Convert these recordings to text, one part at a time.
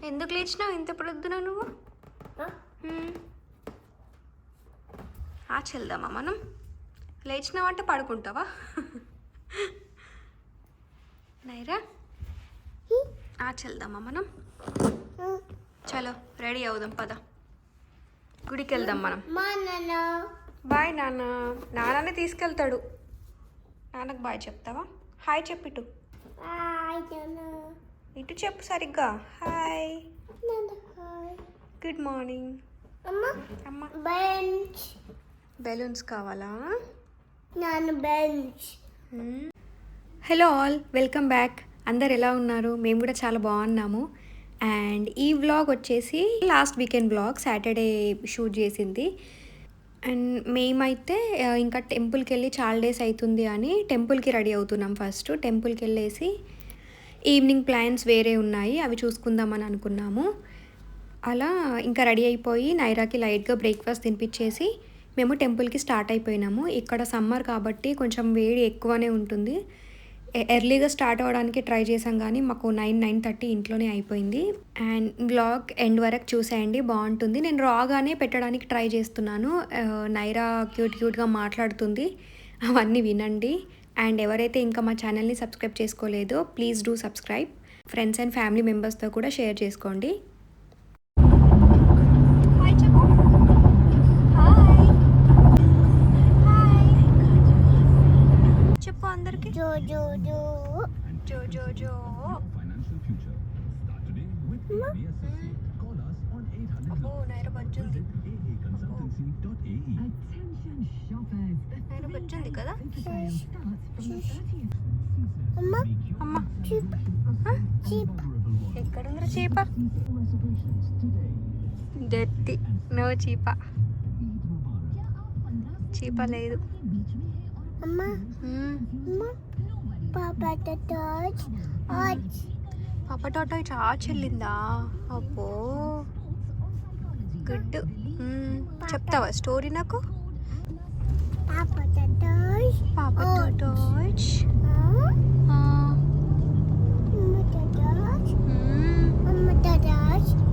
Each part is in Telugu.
ఎందుకు లేచినావు ఇంత పొద్దున నువ్వు? వెళ్దామా మనం? లేచినావంటే పడుకుంటావా? నైరా వెళ్దామా మనం? చలో రెడీ అవుదాం, పద గుడికి వెళ్దాం మనం. బాయ్ నాన్న. నాన్ననే తీసుకెళ్తాడు. నాన్నకు బాయ్ చెప్తావా? హాయ్ చెప్పిటు. ఇటు చెప్పు సరిగ్గా. Hi, good morning. అమ్మ బెలూన్స్ కావాలా? Hello all, welcome back. అందరు ఎలా ఉన్నారు? మేము కూడా చాలా బాగున్నాము. అండ్ ఈ వ్లాగ్ వచ్చేసి last weekend vlog, Saturday shoot చేసింది. అండ్ మేమైతే ఇంకా టెంపుల్కి వెళ్ళి చాలా డేస్ అవుతుంది అని టెంపుల్కి రెడీ అవుతున్నాం. ఫస్ట్ టెంపుల్కి వెళ్ళేసి ఈవినింగ్ ప్లాన్స్ వేరే ఉన్నాయి, అవి చూసుకుందామని అనుకున్నాము. అలా ఇంకా రెడీ అయిపోయి నైరాకి లైట్గా బ్రేక్ఫాస్ట్ తినిపించేసి మేము టెంపుల్కి స్టార్ట్ అయిపోయినాము. ఇక్కడ సమ్మర్ కాబట్టి కొంచెం వేడి ఎక్కువనే ఉంటుంది. ఎర్లీగా స్టార్ట్ అవ్వడానికి ట్రై చేసాం కానీ మాకు 9-9:30 ఇంట్లోనే అయిపోయింది. అండ్ వ్లాగ్ ఎండ్ వరకు చూసేయండి, బాగుంటుంది. నేను రాగానే పెట్టడానికి ట్రై చేస్తున్నాను. నైరా క్యూట్గా మాట్లాడుతుంది, అవన్నీ వినండి. అండ్ ఎవరైతే ఇంకా మా ఛానల్ని సబ్స్క్రైబ్ చేసుకోలేదో please do subscribe. Friends and family మెంబర్స్తో కూడా షేర్ చేసుకోండి. చెప్పు అందరికి. జో జో జో జో జో జో. అబ్బో నైరా బజ్జుంది. నైరా బజ్జుంది కదా. అమ్మ ఎక్కడుందిరా చీప? Dirty, no చీప. చీప లేదు. పాప టాటా చార్జ్ చెల్లిందా? అబ్బో గుడ్. చెప్తావా స్టోరీ నాకు? పాప టాటాజ్,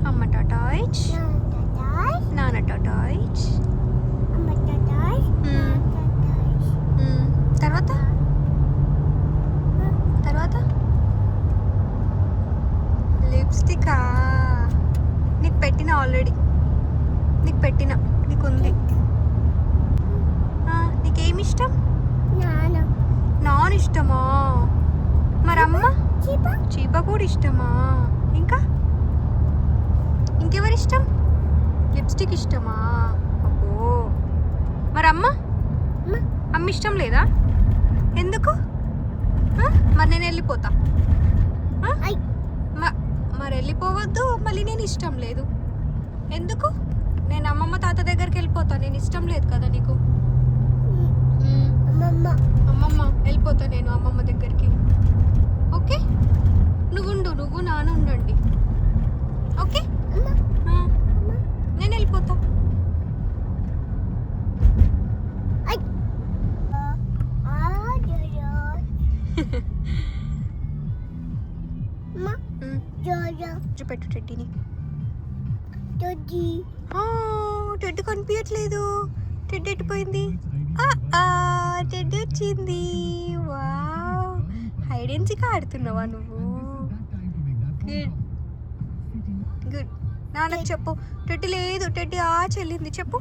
అమ్మ టాటాజ్, నాన్న టాటాజ్. తర్వాత లిప్స్టికా? నీకు పెట్టిన ఆల్రెడీ, నీకుంది. నీకేమి ఇష్టం? నాన్ ఇష్టమా? మరి అమ్మ చీప కూడా ఇష్టమా? ఇంకెవరి ఇష్టం? లిప్స్టిక్ ఇష్టమా? అబ్బో. మరి అమ్మ ఇష్టం లేదా? ఎందుకు? మరి నేను వెళ్ళిపోతా. మరి వెళ్ళిపోవద్దు, మళ్ళీ నేను ఇష్టం లేదు ఎందుకు? నేను అమ్మమ్మ తాత దగ్గరికి వెళ్ళిపోతా. నేను ఇష్టం లేదు కదా నీకు? అమ్మమ్మ వెళ్ళిపోతా నేను అమ్మమ్మ దగ్గరికి. ఓకే, నువ్వు నాన్న ఉండండి. ఓకే, నేను వెళ్ళిపోతా. చూపెట్టు టెడ్డీని. టెడ్డీ కనిపించట్లేదు. టెడ్డీ ఎట్టిపోయింది? టెడ్డీ వచ్చింది. వావ్, హైడ్ అండ్ సీక్ ఆడుతున్నావా నువ్వు? గుడ్. నాన్నకు చెప్పు టెడ్డీ లేదు, టెడ్డీ చెల్లింది చెప్పు.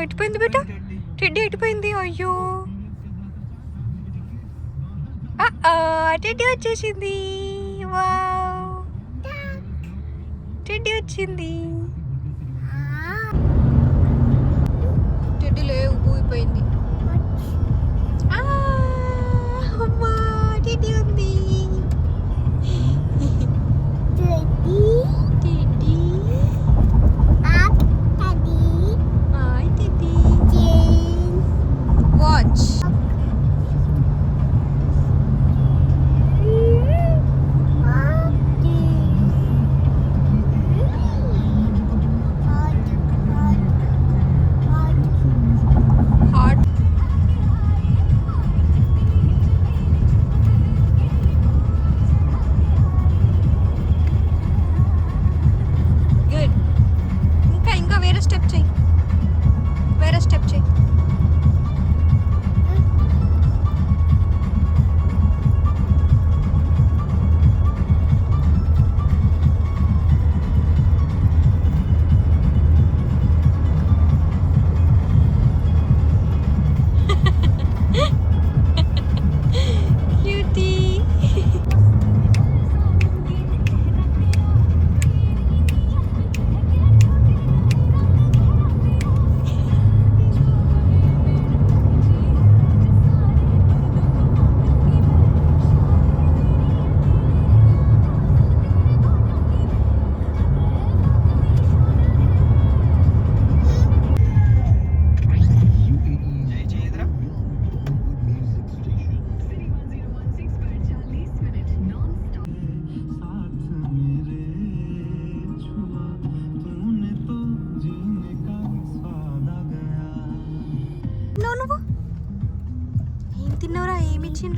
ఎట్టిపోయింది బేట? టెడ్డీ ఎట్టిపోయింది? అయ్యో, టెడ్డీ వచ్చేసింది. వావ్, టెడ్డీ వచ్చింది. టెడ్డీ లేవు, ఊగిపోయింది. అమ్మా టెడ్డీ ఉంది. Watch.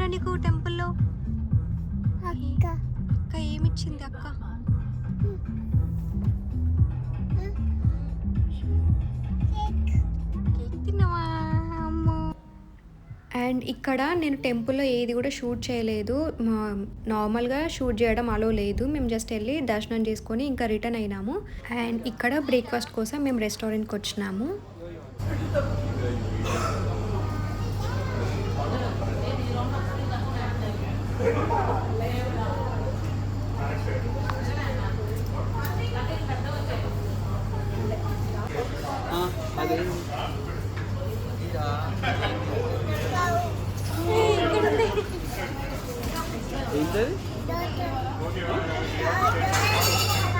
ఏమిచ్చిండ్రా నీకు టెంపుల్లో? అక్క అక్క ఏమిచ్చింది అక్క? కేక్ తిన్నావా? అమ్మో. అండ్ ఇక్కడ నేను టెంపుల్లో ఏది కూడా షూట్ చేయలేదు. నార్మల్గా షూట్ చేయడం అలో లేదు. మేము జస్ట్ వెళ్ళి దర్శనం చేసుకొని ఇంకా రిటర్న్ అయినాము. అండ్ ఇక్కడ బ్రేక్ఫాస్ట్ కోసం మేము రెస్టారెంట్కి వచ్చినాము.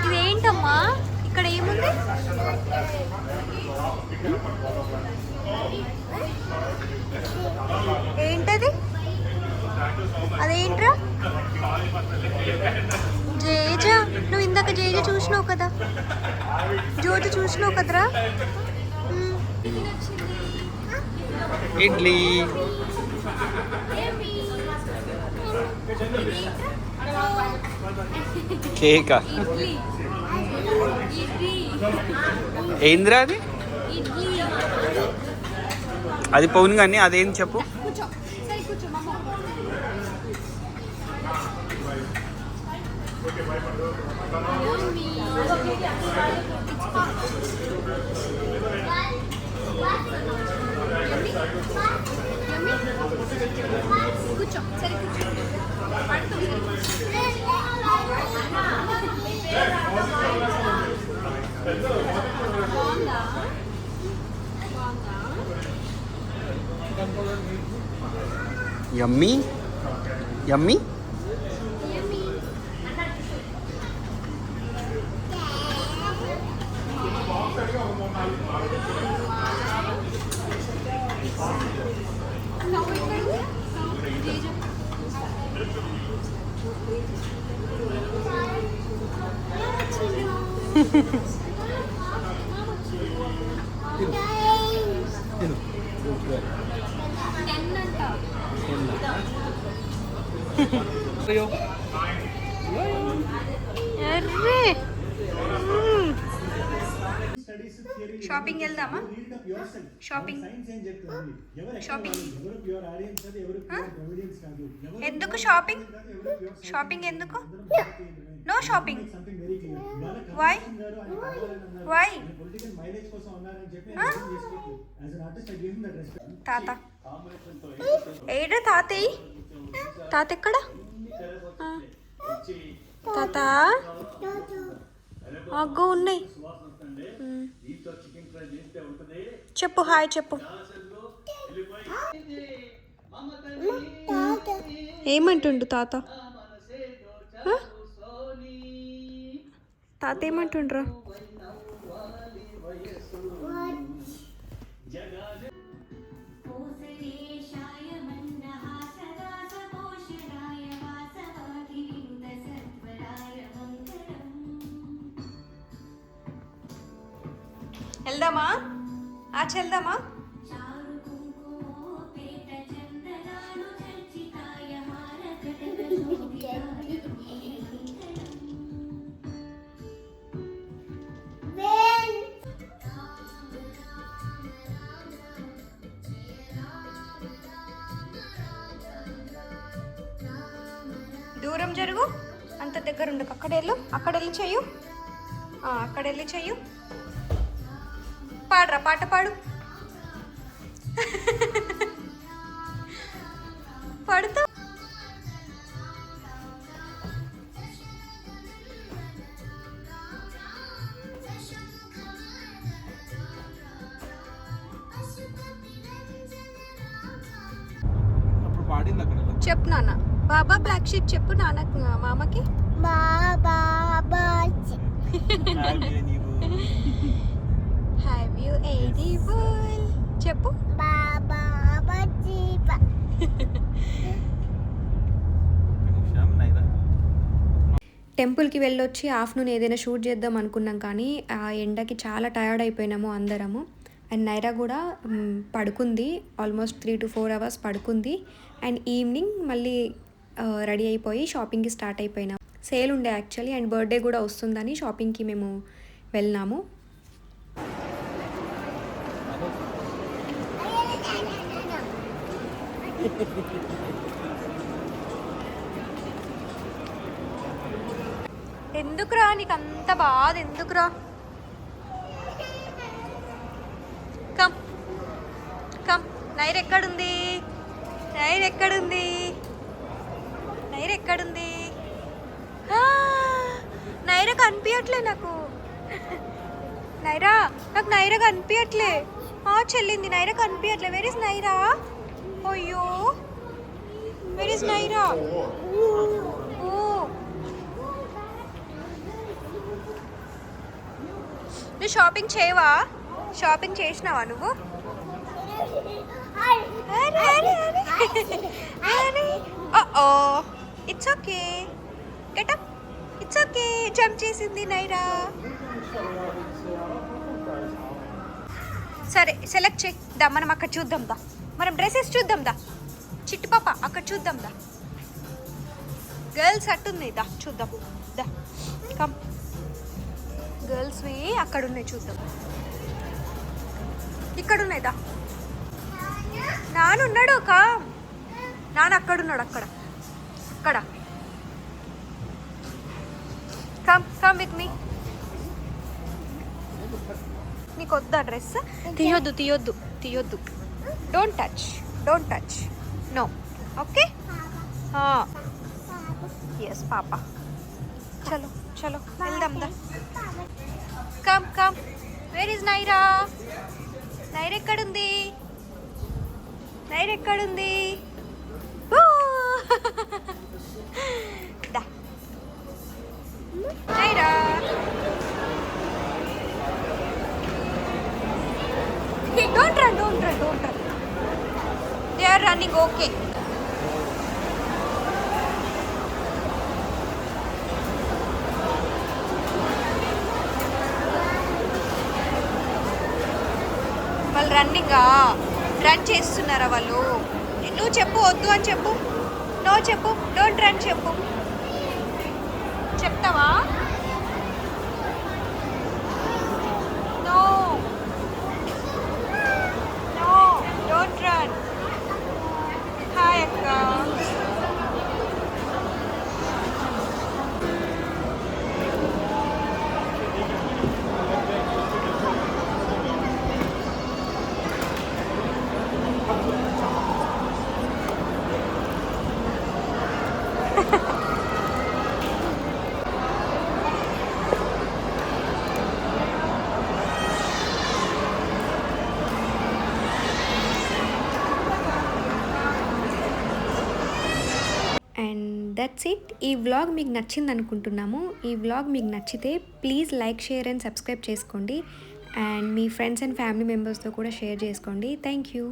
ఇదేంటమ్మా ఇక్కడ ఏముంది? ఏంటది? అదేంట్రా? జేజ, నువ్వు ఇందాక జేజ చూసినావు కదా, జోజు చూసినావు కదరా? ఇడ్లీ. కేకా? ఏందిరా అది? అది పౌన్ కానీ అదేం చెప్పు. కూర్చో, సరే కూర్చో. Yummy yummy. షాపింగ్ వెళ్దామా? షాపింగ్ షాపింగ్ ఎందుకు? షాపింగ్ షాపింగ్ ఎందుకు? No shopping. Why why? తాత ఏడా? తాతయ్య తాత ఎక్కడ? తాత అగ్గో ఉన్నాయి. చెప్పు, హాయ్ చెప్పు. ఏమంటుండు తాత? తాత ఏమంటుండ్రా? వెళ్దామా? వెళ్దామా? దూరం జరుగు, అంత దగ్గర ఉండకు. అక్కడ వెళ్ళి చెయ్యు. అక్కడ వెళ్ళి చెయ్యు. పాడరా, పాట పాడు. పాడుతా. చెప్పు నాన్న. బాబా బ్లాక్ షీప్ చెప్పు నాన్న, మామకి. హ్యావ్ యూ ఎడిబుల్ చెప్పు. టెంపుల్కి వెళ్ళొచ్చి ఆఫ్టర్నూన్ ఏదైనా షూట్ చేద్దాం అనుకున్నాం, కానీ ఆ ఎండకి చాలా టయర్డ్ అయిపోయినాము అందరము. అండ్ నైరా కూడా పడుకుంది, ఆల్మోస్ట్ 3 to 4 hours పడుకుంది. అండ్ ఈవినింగ్ మళ్ళీ రెడీ అయిపోయి షాపింగ్కి స్టార్ట్ అయిపోయినాం. సేల్ ఉండే యాక్చువల్లీ, అండ్ బర్త్డే కూడా వస్తుందని షాపింగ్కి మేము వెళ్ళినాము. ఎందుకురా నీకు అంత బాధ, ఎందుకురా? Come come. నైర్ ఎక్కడుంది? నైర్ ఎక్కడుంది? నైర్ ఎక్కడుంది? నైరా కనిపించట్లే నాకు. నైరా, నాకు నైరా కనిపించట్లే. చెల్లింది, నైరా కనిపించట్లే. Where is Naira? అయ్యో, వెర్ ఇస్ నైరా? నువ్వు షాపింగ్ చేయవా? షాపింగ్ చేసినావా నువ్వు? It's okay, getup, it's okay. Jump చేసింది నైరా. సరే సెలెక్ట్ చేయి దా, మనం అక్కడ చూద్దాం దా, మనం డ్రెస్సెస్ చూద్దాం దా. చిట్టి పాప అక్కడ చూద్దాం దా. గర్ల్స్ అట్టుంది దా, చూద్దాం దా. కమ్, గర్ల్స్వి అక్కడ ఉన్నాయి చూద్దాం. ఇక్కడ ఉన్నాయి దా. నానున్నాడు, నాన్న అక్కడున్నాడు, అక్కడ అక్కడ. Come come with me. నీకు వద్దా డ్రెస్? తీయొద్దు తీయొద్దు తీయొద్దు. Don't touch, don't touch, no. Okay, yes పాప. చలో చలో వెళ్దాం దా. Come come. Where is Naira? Naira ఎక్కడుంది? నైరా ఎక్కడుంది? దా Naira. Don't run, don't run, don't run. They are running, okay. వాళ్ళు రన్నింగా, రన్ చేస్తున్నారా వాళ్ళు? నువ్వు చెప్పు, వద్దు అని చెప్పు. నో చెప్పు, డోంట్ రన్ చెప్పు. చెప్తావా? No no, don't run. Hi అక్క. And that's it. ఈ వ్లాగ్ మీకు నచ్చింది అనుకుంటున్నాము. ఈ వ్లాగ్ మీకు నచ్చితే please like, share and subscribe చేసుకోండి. అండ్ మీ ఫ్రెండ్స్ అండ్ ఫ్యామిలీ మెంబర్స్తో కూడా షేర్ చేసుకోండి. Thank you.